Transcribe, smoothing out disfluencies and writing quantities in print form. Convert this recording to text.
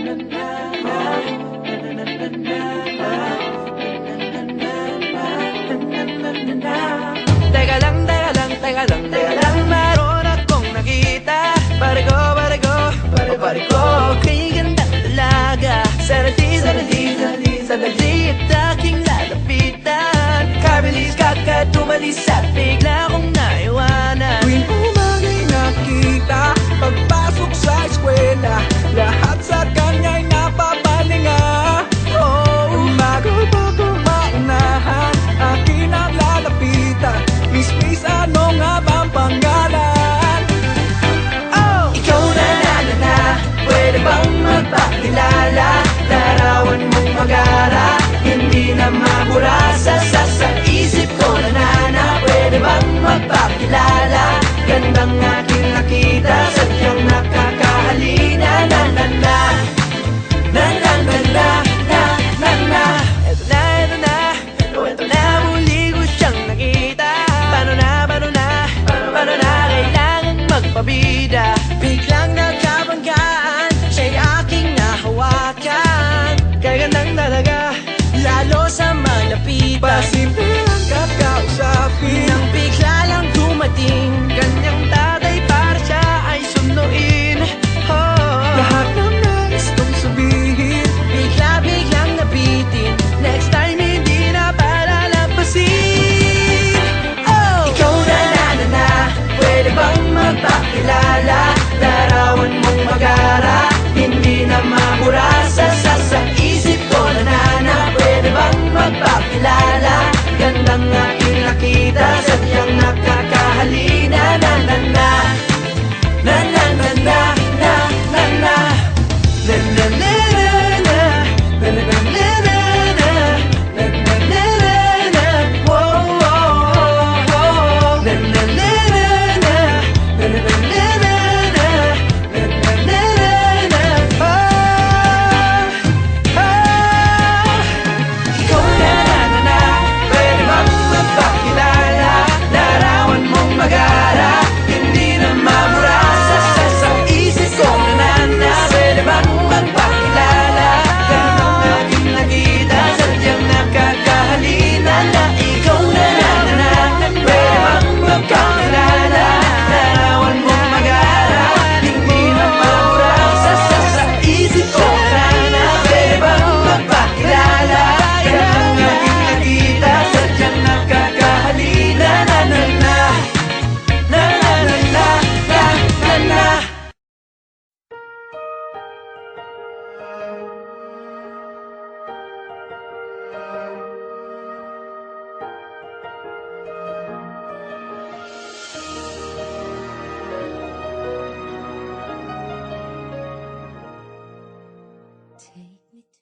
Teka lang, teka lang, teka lang, teka lang, meron akong nakita. Bariko, kay gandang dalaga. Sarali at aking lalapitan. Kabilis kakatumalis at bigla kong naiwanan. Tuwing umaga'y nakita, pagpasok sa eskwela, lahat sa kanya'y napapalinga. Bago maunahan, akin ang lalapitan. Miss, ano nga bang pangalan? Ikaw na, pwede bang magpakilala? Larawan mong magara, hindi na mabura sa isip ko na. Pwede bang magpakilala? Gandang aking nakita, sadyang nakakahalina. Eto na, muli ko siyang nakita. Paano na, kailangang magpabida. Biglang nagkabanggaan, siya'y aking nahawakan. Kagandang talaga, lalo sa malapitan. Pasimple ang kakausapin, Nang bigla lang dumating, kanyang tatay para siya ay sunuin. lahat ng nais kong sabihin. Biglang nabitin, next time hindi na palalampasin. Ikaw na, pwede bang magpakilala? Larawan mong magara, hindi na